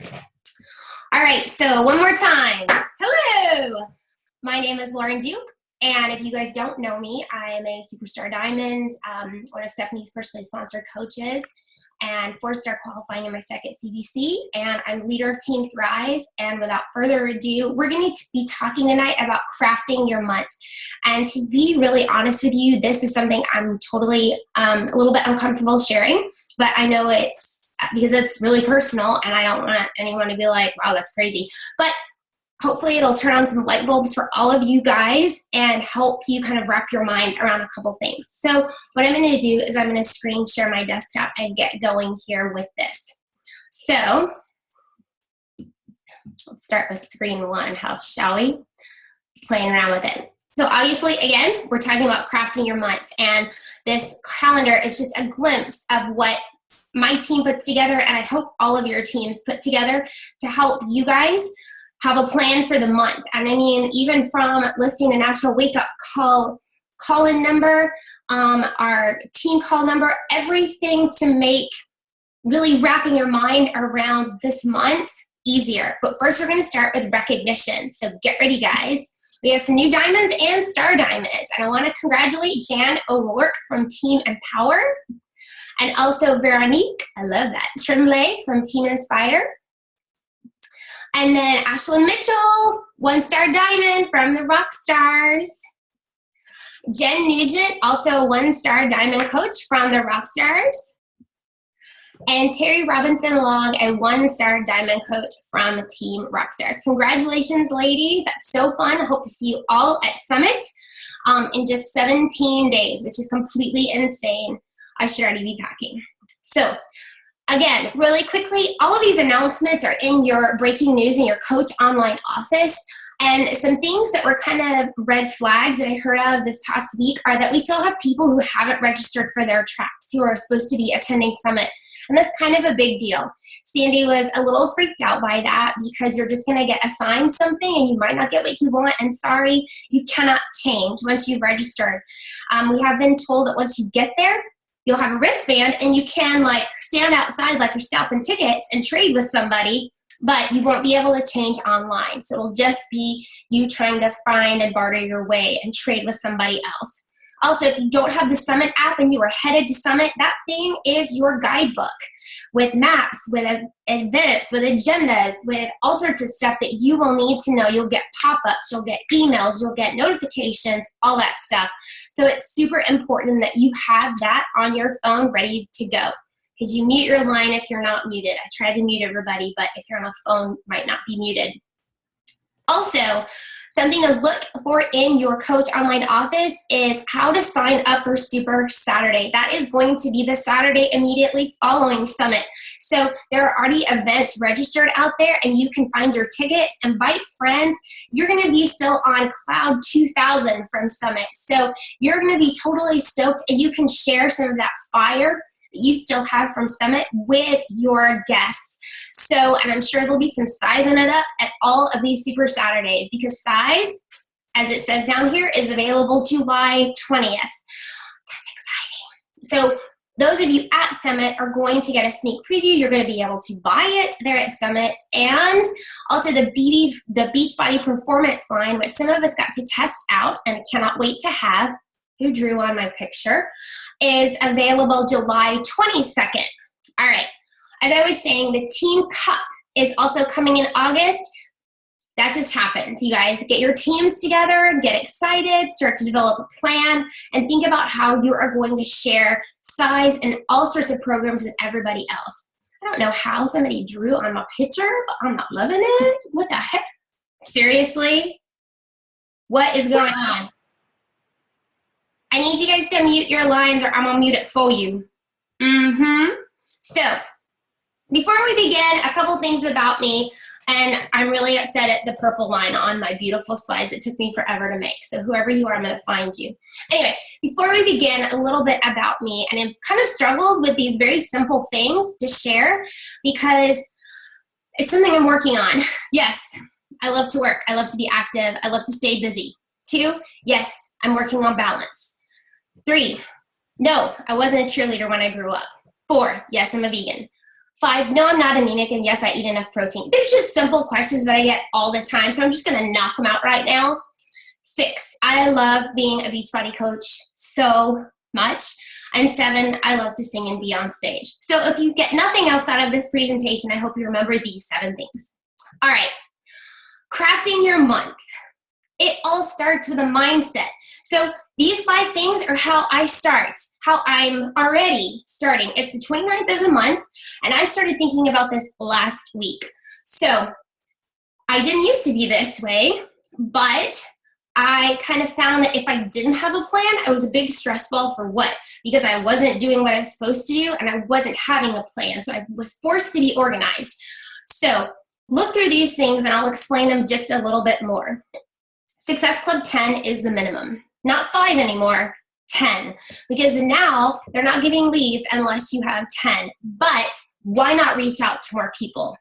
All right, so one more time. Hello, my name is Lauren Duke, and if you guys don't know me, I am a Superstar Diamond, one of Stephanie's personally sponsored coaches, and 4-star qualifying in my second CBC, and I'm leader of Team Thrive. And without further ado, we're going to be talking tonight about crafting your month. And to be really honest with you, this is something I'm totally a little bit uncomfortable sharing, but I know it's because it's really personal, and I don't want anyone to be like, wow, that's crazy. But hopefully it'll turn on some light bulbs for all of you guys and help you kind of wrap your mind around a couple things. So what I'm going to do is I'm going to screen share my desktop and get going here with this. So let's start with screen one, shall we? Playing around with it. So obviously, again, we're talking about crafting your month, and this calendar is just a glimpse of what my team puts together, and I hope all of your teams put together to help you guys have a plan for the month. And I mean, even from listing the National Wake Up call-in number, our team call number, everything to make really wrapping your mind around this month easier. But first, we're going to start with recognition. So get ready, guys. We have some new diamonds and star diamonds. And I want to congratulate Jan O'Rourke from Team Empower. And also Veronique, I love that, Tremblay from Team Inspire. And then Ashlyn Mitchell, 1-star diamond from the Rockstars. Jen Nugent, also a 1-star diamond coach from the Rockstars. And Terry Robinson Long, a 1-star diamond coach from Team Rockstars. Congratulations, ladies. That's so fun. I hope to see you all at Summit in just 17 days, which is completely insane. I should already be packing. So again, really quickly, all of these announcements are in your breaking news in your Coach Online office. And some things that were kind of red flags that I heard of this past week are that we still have people who haven't registered for their tracks who are supposed to be attending Summit. And that's kind of a big deal. Sandy was a little freaked out by that because you're just going to get assigned something and you might not get what you want. And sorry, you cannot change once you've registered. We have been told that once you get there, you'll have a wristband and you can like stand outside like you're scalping tickets and trade with somebody, but you won't be able to change online. So it'll just be you trying to find and barter your way and trade with somebody else. Also, if you don't have the Summit app and you are headed to Summit, that thing is your guidebook with maps, with events, with agendas, with all sorts of stuff that you will need to know. You'll get pop-ups, you'll get emails, you'll get notifications, all that stuff. So it's super important that you have that on your phone ready to go. Could you mute your line if you're not muted? I tried to mute everybody, but if you're on a phone, it might not be muted. Also, something to look for in your Coach Online office is how to sign up for Super Saturday. That is going to be the Saturday immediately following Summit. So there are already events registered out there and you can find your tickets, invite friends. You're going to be still on cloud 2000 from Summit. So you're going to be totally stoked and you can share some of that fire that you still have from Summit with your guests. So, and I'm sure there'll be some sizing it up at all of these Super Saturdays because size, as it says down here, is available July 20th. That's exciting. So those of you at Summit are going to get a sneak preview. You're going to be able to buy it there at Summit. And also the Beachbody Performance line, which some of us got to test out and cannot wait to have, who drew on my picture, is available July 22nd. All right. As I was saying, the Team Cup is also coming in August. That just happens. You guys get your teams together, get excited, start to develop a plan, and think about how you are going to share size and all sorts of programs with everybody else. I don't know how somebody drew on my picture, but I'm not loving it. What the heck? Seriously? What is going on? I need you guys to mute your lines or I'm going to mute it for you. So, before we begin, a couple things about me, and I'm really upset at the purple line on my beautiful slides. It took me forever to make, so whoever you are, I'm going to find you. Anyway, before we begin, a little bit about me, and I've kind of struggled with these very simple things to share because it's something I'm working on. Yes, I love to work. I love to be active. I love to stay busy. 2, yes, I'm working on balance. 3, no, I wasn't a cheerleader when I grew up. 4, yes, I'm a vegan. 5, no, I'm not anemic, and yes, I eat enough protein. There's just simple questions that I get all the time, so I'm just gonna knock them out right now. 6, I love being a Beachbody coach so much. And 7, I love to sing and be on stage. So if you get nothing else out of this presentation, I hope you remember these 7 things. All right, crafting your month. It all starts with a mindset. So these 5 things are how I start, how I'm already starting. It's the 29th of the month, and I started thinking about this last week. So I didn't used to be this way, but I kind of found that if I didn't have a plan, I was a big stress ball for what? Because I wasn't doing what I was supposed to do, and I wasn't having a plan. So I was forced to be organized. So look through these things, and I'll explain them just a little bit more. Success Club 10 is the minimum. Not 5 anymore, 10. Because now they're not giving leads unless you have 10. But why not reach out to more people?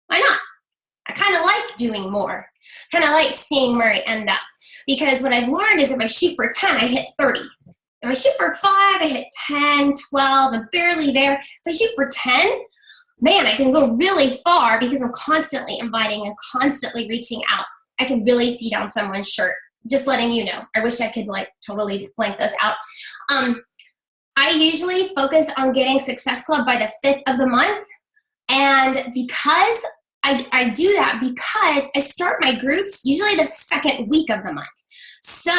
Why not? I kind of like doing more. Kind of like seeing where I end up. Because what I've learned is if I shoot for 10, I hit 30. If I shoot for 5, I hit 10, 12, I'm barely there. If I shoot for 10, man, I can go really far because I'm constantly inviting and constantly reaching out. I can really see down someone's shirt. Just letting you know. I wish I could like totally blank those out. I usually focus on getting Success Club by the 5th of the month. And because I do that because I start my groups usually the 2nd week of the month. So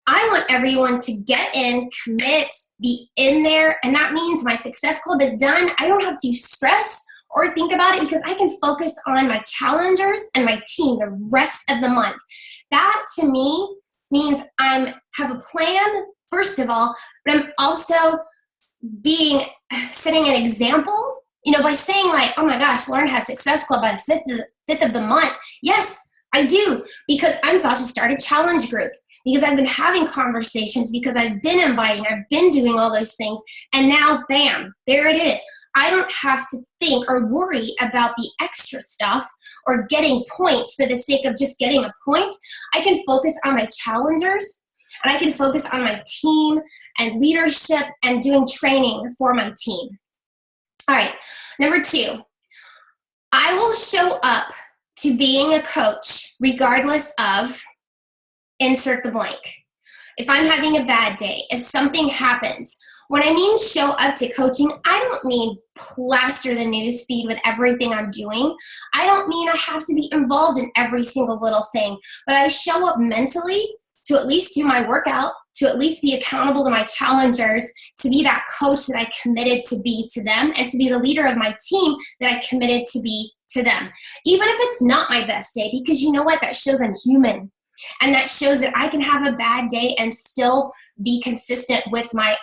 I want everyone to get in, commit, be in there, and that means my Success Club is done. I don't have to stress or think about it because I can focus on my challengers and my team the rest of the month. That to me means I have a plan, first of all, but I'm also setting an example. You know, by saying like, oh my gosh, Lauren has Success Club by the 5th of the month. Yes, I do, because I'm about to start a challenge group, because I've been having conversations, because I've been inviting, I've been doing all those things, and now, bam, there it is. I don't have to think or worry about the extra stuff or getting points for the sake of just getting a point. I can focus on my challengers, and I can focus on my team and leadership and doing training for my team. All right, number 2, I will show up to being a coach regardless of insert the blank. If I'm having a bad day, if something happens, when I mean show up to coaching, I don't mean plaster the news feed with everything I'm doing. I don't mean I have to be involved in every single little thing, but I show up mentally to at least do my workout, to at least be accountable to my challengers, to be that coach that I committed to be to them, and to be the leader of my team that I committed to be to them. Even if it's not my best day, because you know what? That shows I'm human. And that shows that I can have a bad day and still be consistent with my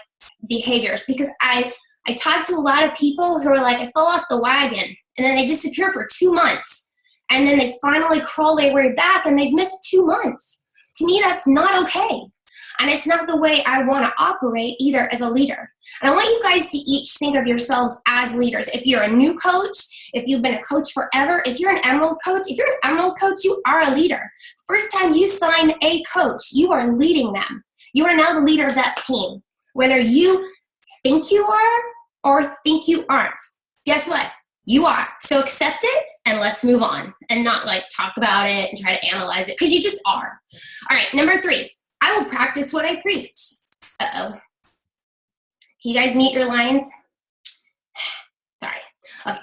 behaviors. Because I talk to a lot of people who are like, I fell off the wagon, and then they disappear for 2 months. And then they finally crawl their way back, and they've missed 2 months. To me, that's not okay. And it's not the way I want to operate either as a leader. And I want you guys to each think of yourselves as leaders. If you're a new coach, if you've been a coach forever, if you're an Emerald coach, you are a leader. First time you sign a coach, you are leading them. You are now the leader of that team. Whether you think you are or think you aren't, guess what? You are. So accept it and let's move on, and not like talk about it and try to analyze it, because you just are. All right, number 3, I will practice what I preach. Uh-oh. Can you guys meet your lines? Sorry. Okay.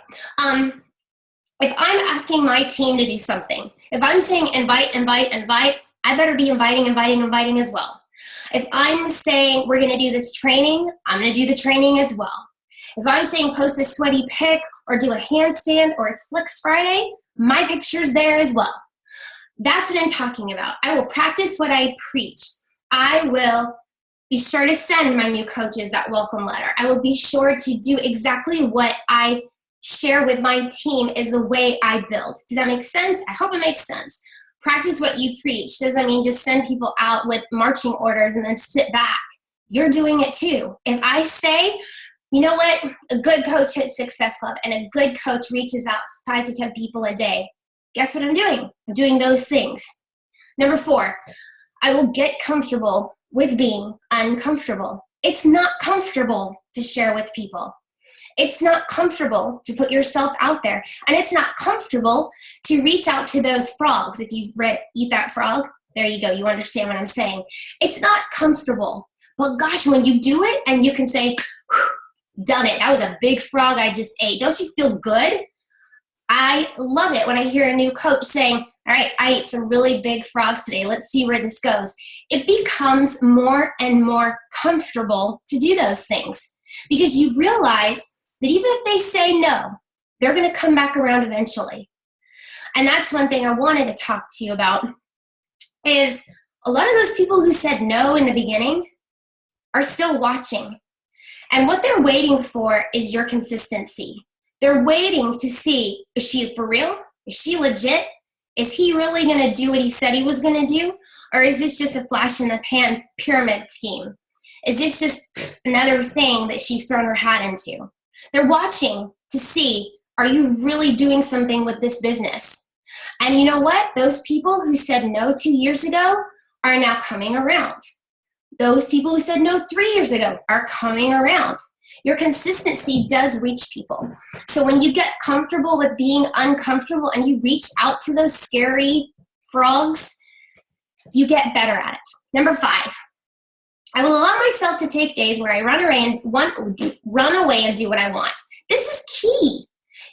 If I'm asking my team to do something, if I'm saying invite, I better be inviting as well. If I'm saying we're going to do this training, I'm going to do the training as well. If I'm saying post a sweaty pic or do a handstand or it's Flicks Friday, my picture's there as well. That's what I'm talking about. I will practice what I preach. I will be sure to send my new coaches that welcome letter. I will be sure to do exactly what I share with my team is the way I build. Does that make sense? I hope it makes sense. Practice what you preach doesn't mean just send people out with marching orders and then sit back. You're doing it too. If I say, you know what, a good coach hits Success Club and a good coach reaches out 5 to 10 people a day, guess what I'm doing? I'm doing those things. Number 4, I will get comfortable with being uncomfortable. It's not comfortable to share with people. It's not comfortable to put yourself out there. And it's not comfortable to reach out to those frogs. If you've read Eat That Frog, there you go. You understand what I'm saying. It's not comfortable. But gosh, when you do it and you can say, done it. That was a big frog I just ate. Don't you feel good? I love it when I hear a new coach saying, all right, I ate some really big frogs today. Let's see where this goes. It becomes more and more comfortable to do those things because you realize that even if they say no, they're going to come back around eventually. And that's one thing I wanted to talk to you about is a lot of those people who said no in the beginning are still watching. And what they're waiting for is your consistency. They're waiting to see, is she for real? Is she legit? Is he really going to do what he said he was going to do? Or is this just a flash in the pan pyramid scheme? Is this just another thing that she's thrown her hat into? They're watching to see, are you really doing something with this business? And you know what? Those people who said no 2 years ago are now coming around. Those people who said no 3 years ago are coming around. Your consistency does reach people. So when you get comfortable with being uncomfortable and you reach out to those scary frogs, you get better at it. Number 5, I will allow myself to take days where I run away and do what I want. This is key.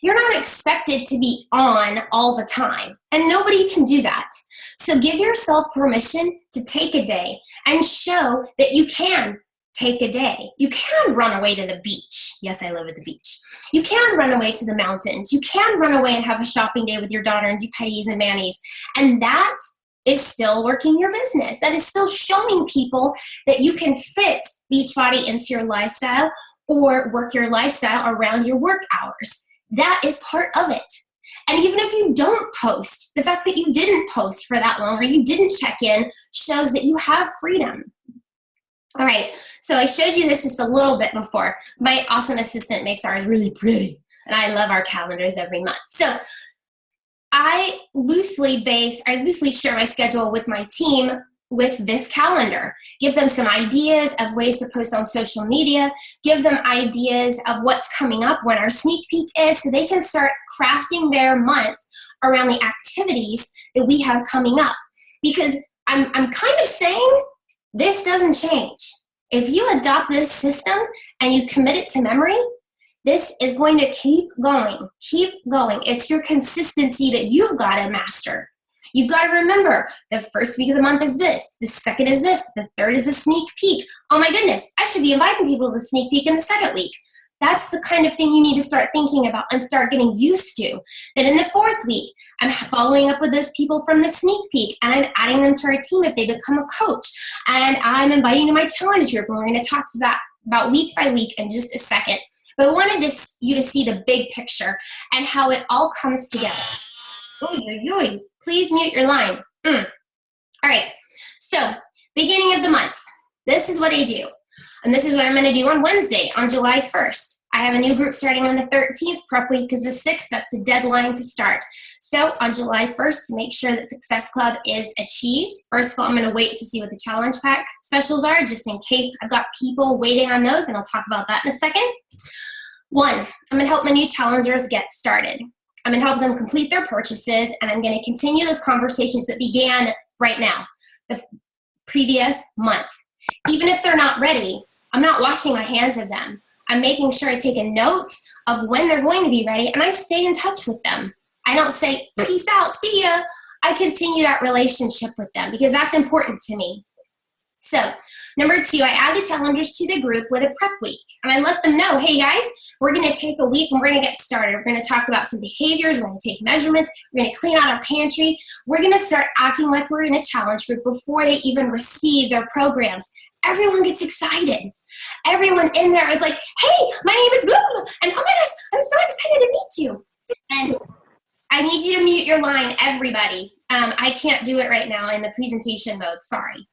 You're not expected to be on all the time, and nobody can do that. So give yourself permission to take a day and show that you can take a day. You can run away to the beach. Yes, I live at the beach. You can run away to the mountains. You can run away and have a shopping day with your daughter and do petties and manis. And that is still working your business. That is still showing people that you can fit Beachbody into your lifestyle or work your lifestyle around your work hours. That is part of it. And even if you don't post, the fact that you didn't post for that long or you didn't check in shows that you have freedom. All right, so I showed you this just a little bit before. My awesome assistant makes ours really pretty, and I love our calendars every month. So I loosely share my schedule with my team with this calendar. Give them some ideas of ways to post on social media. Give them ideas of what's coming up, when our sneak peek is, so they can start crafting their month around the activities that we have coming up. Because I'm kind of saying this doesn't change. If you adopt this system and you commit it to memory, this is going to keep going, keep going. It's your consistency that you've got to master. You've got to remember, the first week of the month is this, the second is this, the third is a sneak peek. Oh my goodness, I should be inviting people to the sneak peek in the second week. That's the kind of thing you need to start thinking about and start getting used to. Then in the fourth week, I'm following up with those people from the sneak peek and I'm adding them to our team if they become a coach. And I'm inviting to my challenge group, and we're going to talk about week by week in just a second. But I wanted you to see the big picture and how it all comes together. Please mute your line. All right, so beginning of the month, this is what I do. And this is what I'm going to do on Wednesday, on July 1st. I have a new group starting on the 13th. Prep week is the 6th. That's the deadline to start. So on July 1st, to make sure that Success Club is achieved, first of all, I'm going to wait to see what the challenge pack specials are, just in case I've got people waiting on those, and I'll talk about that in a second. 1, I'm going to help my new challengers get started. I'm going to help them complete their purchases, and I'm going to continue those conversations that began right now, the previous month. Even if they're not ready, I'm not washing my hands of them. I'm making sure I take a note of when they're going to be ready, and I stay in touch with them. I don't say, peace out, see ya. I continue that relationship with them because that's important to me. So, number 2, I add the challengers to the group with a prep week. And I let them know, hey guys, we're going to take a week and we're going to get started. We're going to talk about some behaviors. We're going to take measurements. We're going to clean out our pantry. We're going to start acting like we're in a challenge group before they even receive their programs. Everyone gets excited. Everyone in there is like, hey, my name is Google. And oh my gosh, I'm so excited to meet you. And I need you to mute your line, everybody. I can't do it right now in the presentation mode. Sorry.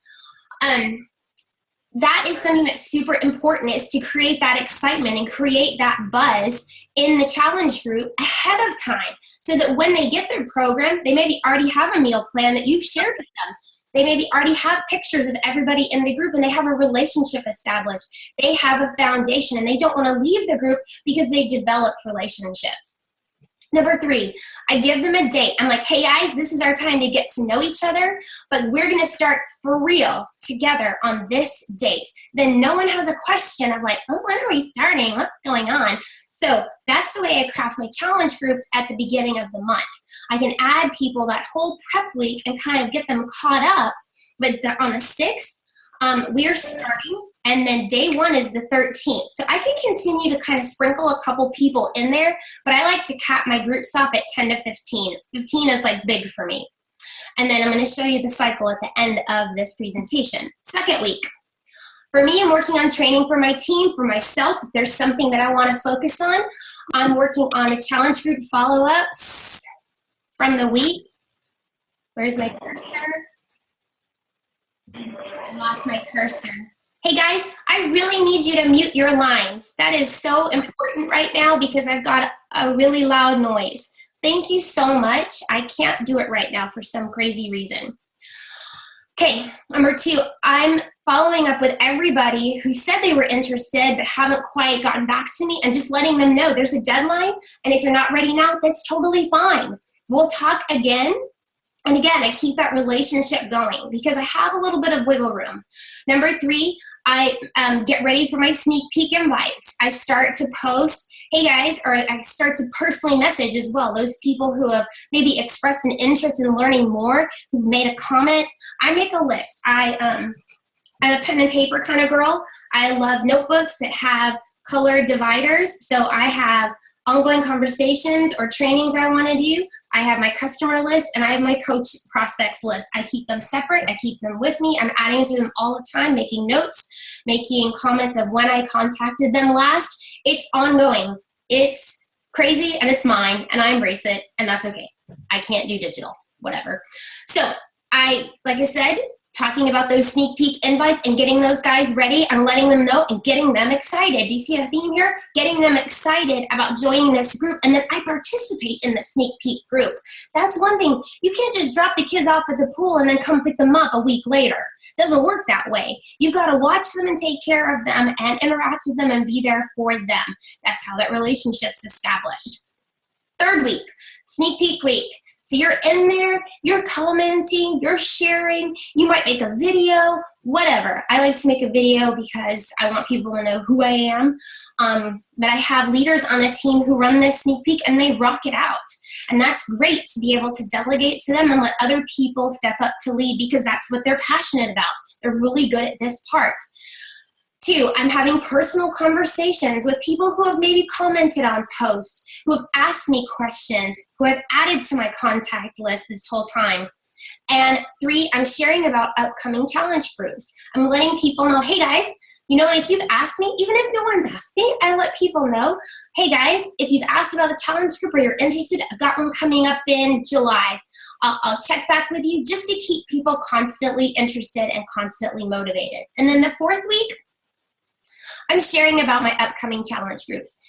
That is something that's super important, is to create that excitement and create that buzz in the challenge group ahead of time so that when they get their program, they maybe already have a meal plan that you've shared with them. They maybe already have pictures of everybody in the group and they have a relationship established. They have a foundation and they don't want to leave the group because they've developed relationships. Number 3, I give them a date. I'm like, hey guys, this is our time to get to know each other, but we're going to start for real together on this date. Then no one has a question of like, oh, when are we starting? What's going on? So that's the way I craft my challenge groups at the beginning of the month. I can add people that whole prep week and kind of get them caught up. But on the 6th, we are starting, and then day 1 is the 13th. So I can continue to kind of sprinkle a couple people in there, but I like to cap my groups off at 10 to 15. 15 is like big for me. And then I'm going to show you the cycle at the end of this presentation. 2nd week. For me, I'm working on training for my team, for myself. If there's something that I want to focus on, I'm working on a challenge group follow-ups from the week. Where's my cursor? I lost my cursor. Hey guys, I really need you to mute your lines. That is so important right now because I've got a really loud noise. Thank you so much. I can't do it right now for some crazy reason. Okay, number 2, I'm following up with everybody who said they were interested but haven't quite gotten back to me and just letting them know there's a deadline, and if you're not ready now, that's totally fine. We'll talk again. And again, I keep that relationship going because I have a little bit of wiggle room. Number 3, I get ready for my sneak peek invites. I start to post, hey guys, or I start to personally message as well. Those people who have maybe expressed an interest in learning more, who've made a comment, I make a list. I'm a pen and paper kind of girl. I love notebooks that have color dividers. So I have ongoing conversations or trainings I want to do. I have my customer list and I have my coach prospects list. I keep them separate. I keep them with me. I'm adding to them all the time, making notes, making comments of when I contacted them last. It's ongoing. It's crazy and it's mine and I embrace it and that's okay. I can't do digital, whatever. So like I said, talking about those sneak peek invites and getting those guys ready and letting them know and getting them excited. Do you see a theme here? Getting them excited about joining this group, and then I participate in the sneak peek group. That's one thing. You can't just drop the kids off at the pool and then come pick them up a week later. It doesn't work that way. You've got to watch them and take care of them and interact with them and be there for them. That's how that relationship's established. 3rd week, sneak peek week. So you're in there, you're commenting, you're sharing, you might make a video, whatever. I like to make a video because I want people to know who I am. But I have leaders on the team who run this sneak peek and they rock it out. And that's great to be able to delegate to them and let other people step up to lead because that's what they're passionate about. They're really good at this part. 2, I'm having personal conversations with people who have maybe commented on posts, who have asked me questions, who have added to my contact list this whole time. And 3, I'm sharing about upcoming challenge groups. I'm letting people know, hey guys, you know, if you've asked me, even if no one's asked me, I let people know, hey guys, if you've asked about a challenge group or you're interested, I've got one coming up in July. I'll check back with you just to keep people constantly interested and constantly motivated. And then the 4th week, I'm sharing about my upcoming challenge groups.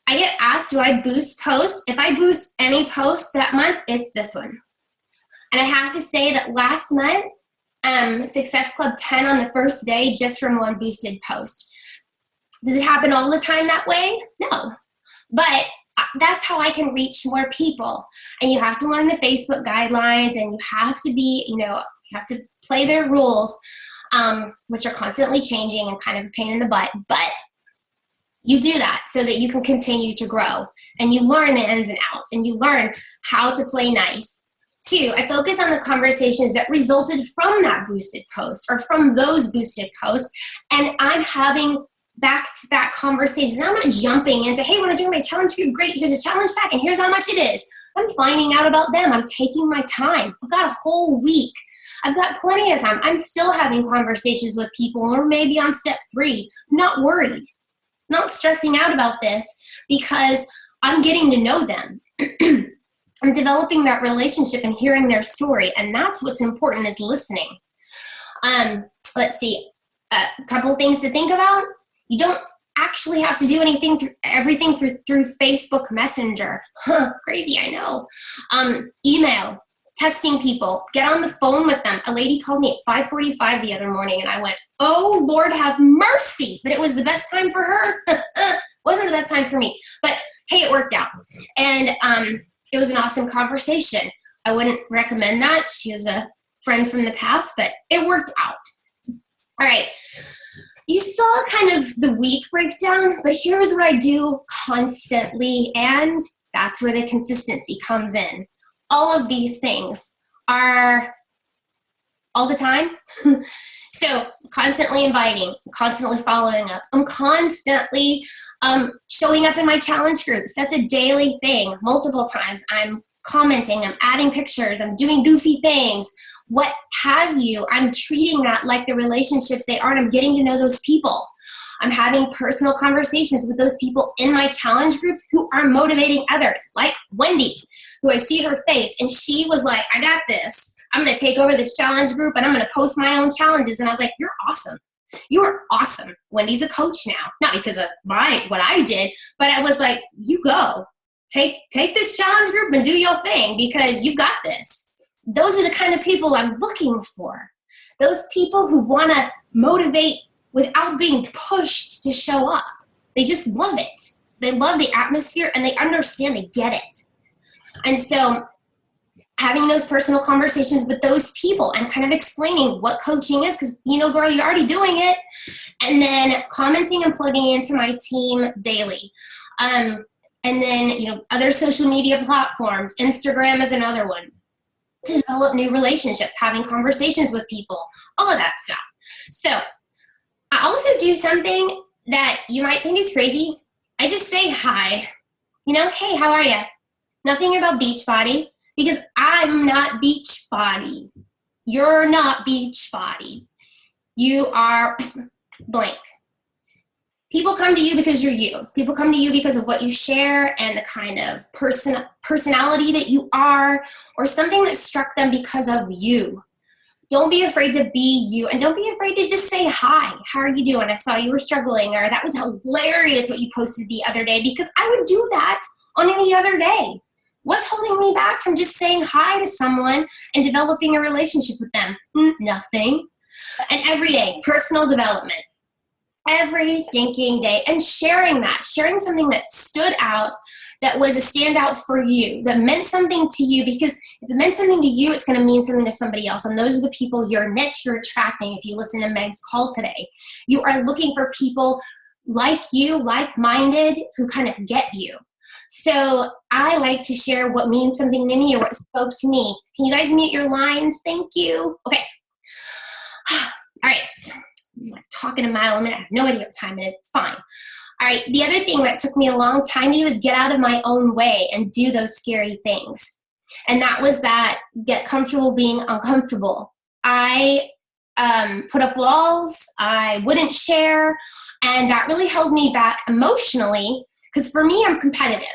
I get asked, do I boost posts? If I boost any post that month, it's this one. And I have to say that last month, Success Club 10 on the first day just from one boosted post. Does it happen all the time that way? No. But that's how I can reach more people. And you have to learn the Facebook guidelines and you have to be, you have to play their rules. Which are constantly changing and kind of a pain in the butt, but you do that so that you can continue to grow and you learn the ins and outs and you learn how to play nice. 2, I focus on the conversations that resulted from that boosted post or from those boosted posts, and I'm having back-to-back conversations. I'm not jumping into, hey, when I join my challenge group, great, here's a challenge pack and here's how much it is. I'm finding out about them. I'm taking my time. I've got a whole week. I've got plenty of time. I'm still having conversations with people or maybe on step 3. I'm not worried, not stressing out about this because I'm getting to know them. I'm developing that relationship and hearing their story, and that's what's important is listening. Let's see, a couple things to think about. You don't actually have to do everything through Facebook Messenger. Crazy, I know. Email. texting people, get on the phone with them. A lady called me at 5:45 the other morning, and I went, oh, Lord have mercy. But it was the best time for her. Wasn't the best time for me. But hey, it worked out. And it was an awesome conversation. I wouldn't recommend that. She was a friend from the past, but it worked out. All right. You saw kind of the week breakdown, but here's what I do constantly, and that's where the consistency comes in. All of these things are all the time. So constantly inviting, constantly following up. I'm constantly showing up in my challenge groups. That's a daily thing. Multiple times I'm commenting, I'm adding pictures, I'm doing goofy things, what have you. I'm treating that like the relationships they are, and I'm getting to know those people. I'm having personal conversations with those people in my challenge groups who are motivating others, like Wendy, who I see her face, and she was like, I got this. I'm going to take over this challenge group, and I'm going to post my own challenges. And I was like, you're awesome. You are awesome. Wendy's a coach now, not because of what I did, but I was like, you go. Take this challenge group and do your thing, because you got this. Those are the kind of people I'm looking for. Those people who want to motivate without being pushed to show up. They just love it. They love the atmosphere, and they understand, they get it. And so having those personal conversations with those people and kind of explaining what coaching is, because, girl, you're already doing it. And then commenting and plugging into my team daily. And then, other social media platforms. Instagram is another one. To develop new relationships, having conversations with people, all of that stuff. So I also do something that you might think is crazy. I just say hi. Hey, how are you? Nothing about Beachbody, because I'm not Beachbody. You're not Beachbody. You are blank. People come to you because you're you. People come to you because of what you share and the kind of personality that you are, or something that struck them because of you. Don't be afraid to be you, and don't be afraid to just say hi. How are you doing? I saw you were struggling, or that was hilarious what you posted the other day, because I would do that on any other day. What's holding me back from just saying hi to someone and developing a relationship with them? Nothing. And every day, personal development. Every stinking day, and sharing something that stood out, that was a standout for you, that meant something to you, because if it meant something to you, it's going to mean something to somebody else. And those are the people, your niche, you're attracting. If you listen to Meg's call today, you are looking for people like you, like-minded, who kind of get you. So I like to share what means something to me, or what spoke to me. Can you guys mute your lines? Thank you. Okay. All right. I'm like talking a mile a minute. I have no idea what time it is. It's fine. All right. The other thing that took me a long time to do is get out of my own way and do those scary things. And that was that get comfortable being uncomfortable. I put up walls. I wouldn't share. And that really held me back emotionally, because for me, I'm competitive.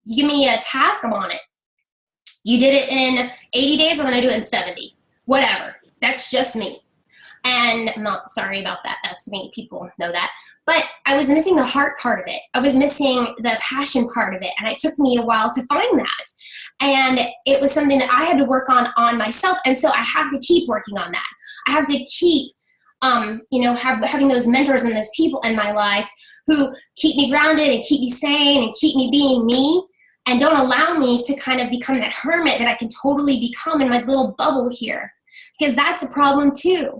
You give me a task, I'm on it. You did it in 80 days, I'm going to do it in 70. Whatever. That's just me. And I'm not sorry about that. That's me. People know that. But I was missing the heart part of it. I was missing the passion part of it. And it took me a while to find that. And it was something that I had to work on myself. And so I have to keep working on that. I have to keep, having those mentors and those people in my life who keep me grounded and keep me sane and keep me being me, and don't allow me to kind of become that hermit that I can totally become in my little bubble here. Because that's a problem too.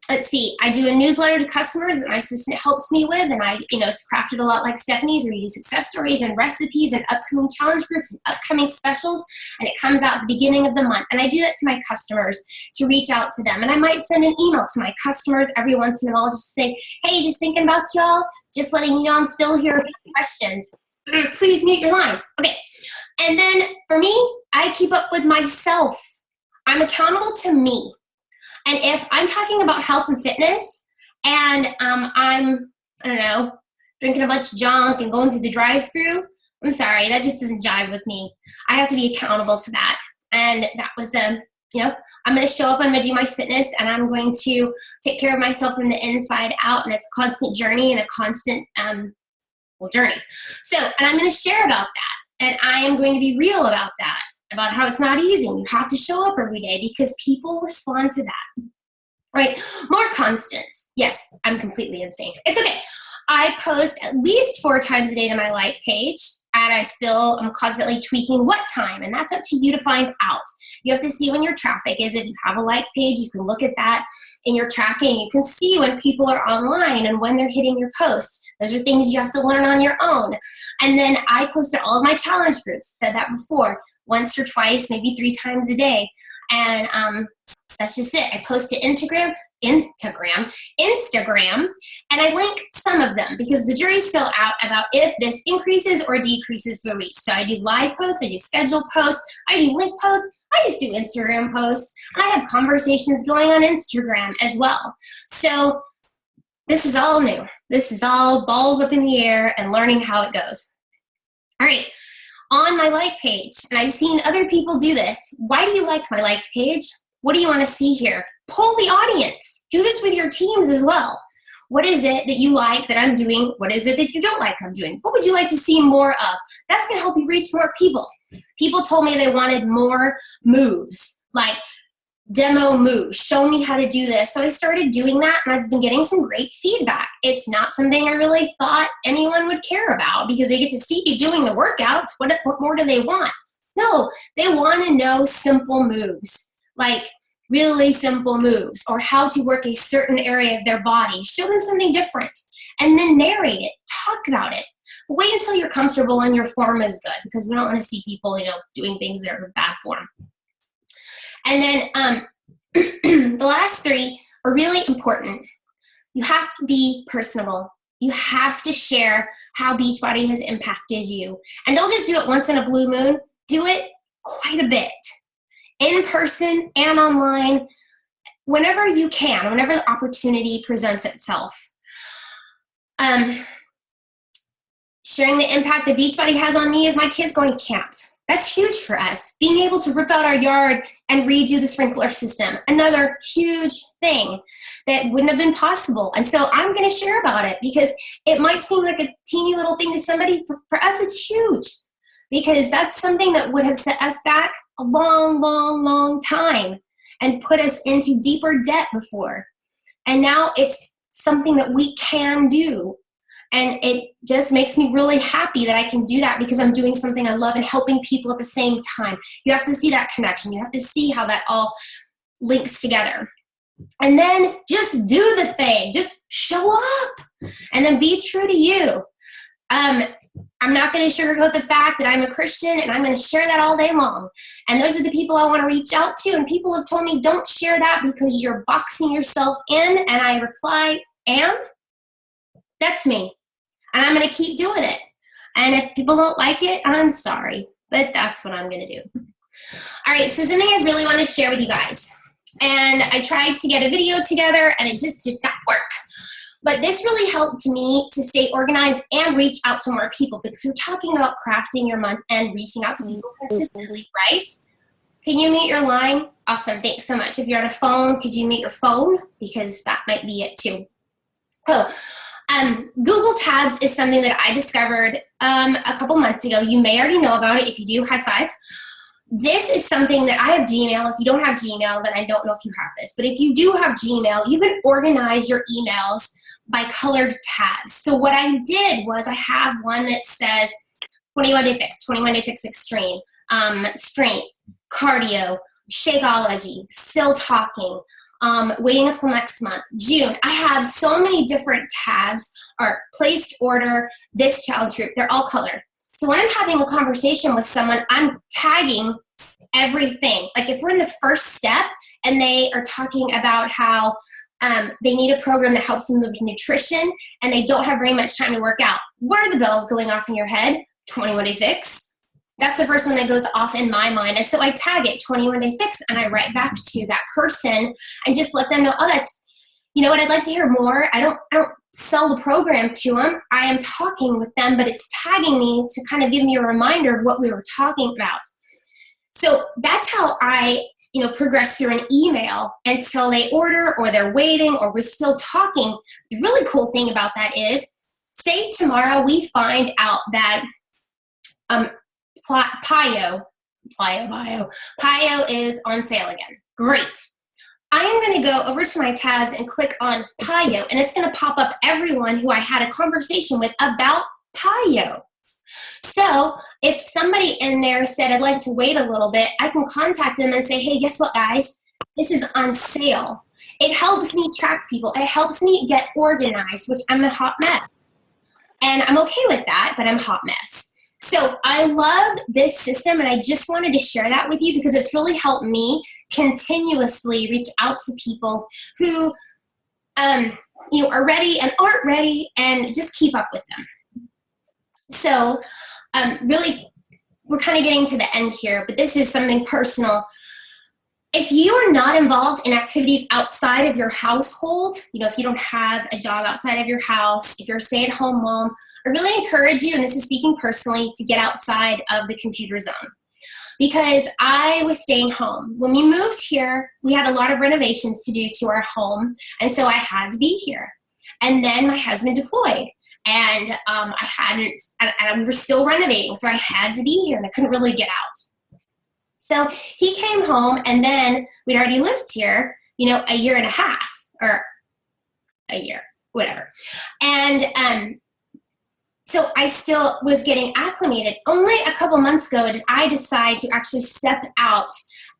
Let's see, I do a newsletter to customers that my assistant helps me with, and it's crafted a lot like Stephanie's, where you do success stories and recipes and upcoming challenge groups and upcoming specials, and it comes out at the beginning of the month. And I do that to my customers to reach out to them. And I might send an email to my customers every once in a while just to say, hey, just thinking about y'all, just letting you know I'm still here if you have questions. Please mute your lines. Okay. And then for me, I keep up with myself. I'm accountable to me. And if I'm talking about health and fitness, and I'm, drinking a bunch of junk and going through the drive-thru, I'm sorry, that just doesn't jive with me. I have to be accountable to that. And that was I'm going to show up, I'm going to do my fitness, and I'm going to take care of myself from the inside out. And it's a constant journey and a constant journey. So, and I'm going to share about that. And I am going to be real about that. about how it's not easy and you have to show up every day because people respond to that, right? More constants. Yes, I'm completely insane. It's okay. I post at least 4 times a day to my like page, and I'm constantly tweaking what time, and that's up to you to find out. You have to see when your traffic is. If you have a like page, you can look at that in your tracking. You can see when people are online and when they're hitting your posts. Those are things you have to learn on your own. And then I post to all of my challenge groups, said that before, once or twice, maybe 3 times a day. And that's just it. I post to Instagram, and I link some of them because the jury's still out about if this increases or decreases the reach. So I do live posts, I do scheduled posts, I do link posts, I just do Instagram posts. I have conversations going on Instagram as well. So this is all new. This is all balls up in the air and learning how it goes. All right, on my like page, and I've seen other people do this. Why do you like my like page? What do you want to see here? Poll the audience. Do this with your teams as well. What is it that you like that I'm doing? What is it that you don't like I'm doing? What would you like to see more of? That's going to help you reach more people. People told me they wanted more moves, like demo moves. Show me how to do this. So I started doing that, and I've been getting some great feedback. It's not something I really thought anyone would care about because they get to see you doing the workouts. What more do they want? No, they want to know simple moves, like really simple moves, or how to work a certain area of their body. Show them something different, and then narrate it. Talk about it. But wait until you're comfortable and your form is good, because we don't want to see people, doing things that are in bad form. And then the last 3 are really important. You have to be personable. You have to share how Beachbody has impacted you. And don't just do it once in a blue moon. Do it quite a bit. In person and online, whenever you can, whenever the opportunity presents itself. Sharing the impact that Beachbody has on me is my kids going to camp. That's huge for us. Being able to rip out our yard and redo the sprinkler system, another huge thing that wouldn't have been possible. And so I'm going to share about it because it might seem like a teeny little thing to somebody. For us, it's huge because that's something that would have set us back a long, long, long time and put us into deeper debt before. And now it's something that we can do. And it just makes me really happy that I can do that because I'm doing something I love and helping people at the same time. You have to see that connection. You have to see how that all links together. And then just do the thing. Just show up and then be true to you. I'm not going to sugarcoat the fact that I'm a Christian, and I'm going to share that all day long. And those are the people I want to reach out to. And people have told me, don't share that because you're boxing yourself in. And I reply, and that's me. And I'm going to keep doing it. And if people don't like it, I'm sorry. But that's what I'm going to do. All right, so something I really want to share with you guys. And I tried to get a video together, and it just did not work. But this really helped me to stay organized and reach out to more people because we're talking about crafting your month and reaching out to people consistently, right? Can you mute your line? Awesome, thanks so much. If you're on a phone, could you mute your phone? Because that might be it too. Cool. Google Tabs is something that I discovered a couple months ago. You may already know about it. If you do, high five. This is something that I have Gmail. If you don't have Gmail, then I don't know if you have this. But if you do have Gmail, you can organize your emails by colored tabs. So what I did was I have one that says 21 Day Fix, 21 Day Fix Extreme, Strength, Cardio, Shakeology, Still Talking, waiting until next month, June. I have so many different tabs, or placed order, this challenge group, they're all colored. So when I'm having a conversation with someone, I'm tagging everything. Like if we're in the first step and they are talking about how they need a program that helps them with nutrition and they don't have very much time to work out, what are the bells going off in your head? 21 Day Fix. That's the first one that goes off in my mind. And so I tag it 21 Day Fix and I write back to that person and just let them know, oh, that's, you know what, I'd like to hear more. I don't sell the program to them. I am talking with them, but it's tagging me to kind of give me a reminder of what we were talking about. So that's how I, progress through an email until they order or they're waiting or we're still talking. The really cool thing about that is, say tomorrow we find out that Payo Pio is on sale again. Great. I am going to go over to my tabs and click on Pio, and it's going to pop up everyone who I had a conversation with about Pio. So if somebody in there said, I'd like to wait a little bit, I can contact them and say, hey, guess what, guys? This is on sale. It helps me track people. It helps me get organized, which I'm a hot mess. And I'm okay with that, but I'm a hot mess. So I love this system, and I just wanted to share that with you because it's really helped me continuously reach out to people who are ready and aren't ready, and just keep up with them. So really, we're kind of getting to the end here, but this is something personal. If you are not involved in activities outside of your household, if you don't have a job outside of your house, if you're a stay-at-home mom, I really encourage you, and this is speaking personally, to get outside of the computer zone. Because I was staying home. When we moved here, we had a lot of renovations to do to our home, and so I had to be here. And then my husband deployed, and we were still renovating, so I had to be here, and I couldn't really get out. So he came home, and then we'd already lived here, a year and a half, or a year, whatever. And so I still was getting acclimated. Only a couple months ago did I decide to actually step out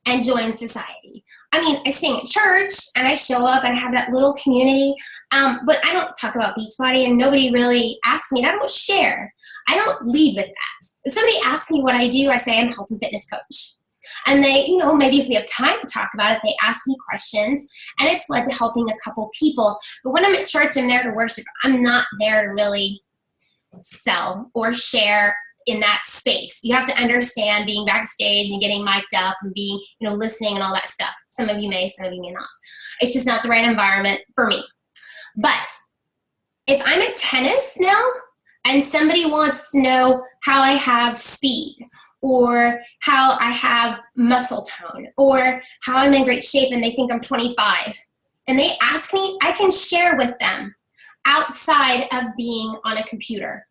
and join society. I mean, I sing at church, and I show up, and I have that little community, but I don't talk about Beachbody, and nobody really asks me, and I don't share. I don't lead with that. If somebody asks me what I do, I say I'm a health and fitness coach. And they, maybe if we have time to talk about it, they ask me questions, and it's led to helping a couple people. But when I'm at church, I'm there to worship. I'm not there to really sell or share in that space. You have to understand being backstage and getting mic'd up and being, listening and all that stuff. Some of you may, some of you may not. It's just not the right environment for me. But if I'm at tennis now and somebody wants to know how I have speed, or how I have muscle tone, or how I'm in great shape and they think I'm 25, and they ask me, I can share with them outside of being on a computer.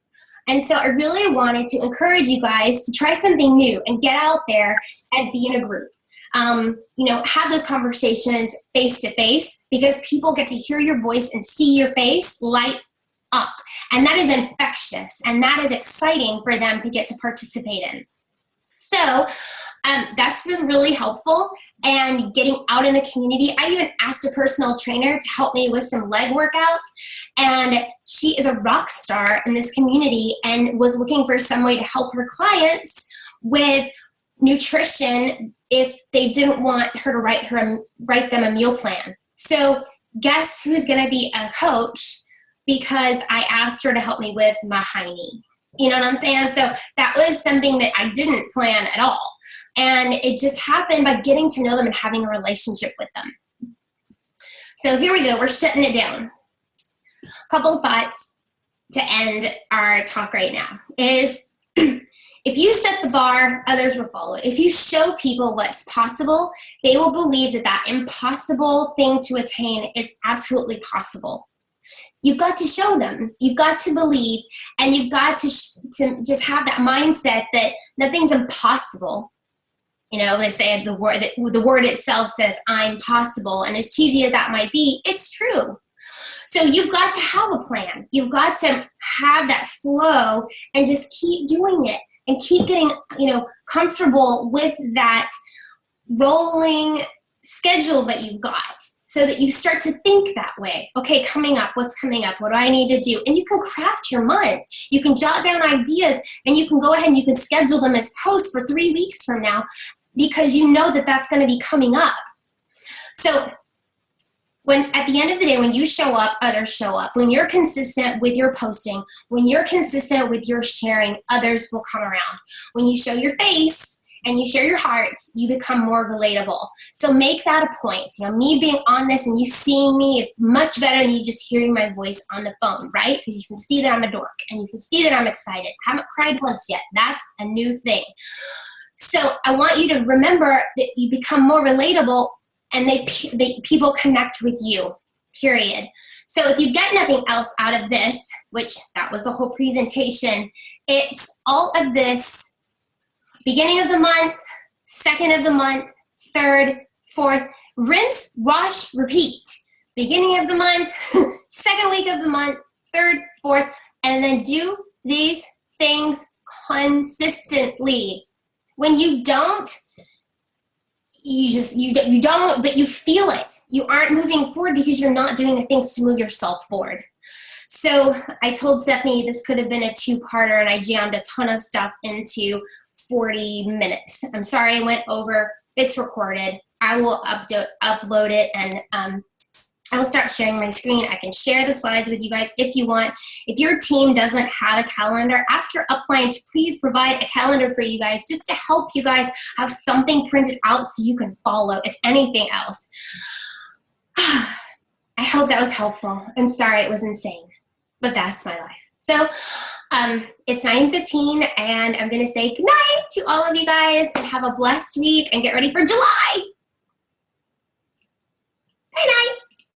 And so I really wanted to encourage you guys to try something new and get out there and be in a group. Have those conversations face to face, because people get to hear your voice and see your face light up. And that is infectious, and that is exciting for them to get to participate in. So that's been really helpful, and getting out in the community. I even asked a personal trainer to help me with some leg workouts, and she is a rock star in this community and was looking for some way to help her clients with nutrition if they didn't want her to write them a meal plan. So guess who's going to be a coach, because I asked her to help me with my high knee. You know what I'm saying? So that was something that I didn't plan at all. And it just happened by getting to know them and having a relationship with them. So here we go. We're shutting it down. A couple of thoughts to end our talk right now is, if you set the bar, others will follow. If you show people what's possible, they will believe that that impossible thing to attain is absolutely possible. You've got to show them. You've got to believe, and you've got to just have that mindset that nothing's impossible. They say the word itself says, I'm possible, and as cheesy as that might be, it's true. So you've got to have a plan. You've got to have that flow and just keep doing it and keep getting, comfortable with that rolling schedule that you've got, so that you start to think that way. Okay, coming up, what's coming up? What do I need to do? And you can craft your month. You can jot down ideas, and you can go ahead and you can schedule them as posts for 3 weeks from now, because you know that that's going to be coming up. So at the end of the day, when you show up, others show up. When you're consistent with your posting, when you're consistent with your sharing, others will come around. When you show your face and you share your heart, you become more relatable. So make that a point. Me being on this and you seeing me is much better than you just hearing my voice on the phone, right? Because you can see that I'm a dork, and you can see that I'm excited. I haven't cried once yet. That's a new thing. So I want you to remember that you become more relatable, and people connect with you, period. So if you get nothing else out of this, which that was the whole presentation, it's all of this. Beginning of the month, second of the month, third, fourth. Rinse, wash, repeat. Beginning of the month, second week of the month, third, fourth, and then do these things consistently. When you don't, you don't, but you feel it. You aren't moving forward because you're not doing the things to move yourself forward. So I told Stephanie this could have been a two-parter, and I jammed a ton of stuff into 40 minutes. I'm sorry I went over. It's recorded. I will upload it, and I will start sharing my screen. I can share the slides with you guys if you want. If your team doesn't have a calendar, ask your upline to please provide a calendar for you guys, just to help you guys have something printed out so you can follow, if anything else. I hope that was helpful. I'm sorry it was insane, but that's my life. So it's 9:15, and I'm going to say goodnight to all of you guys, and have a blessed week, and get ready for July. Night-night.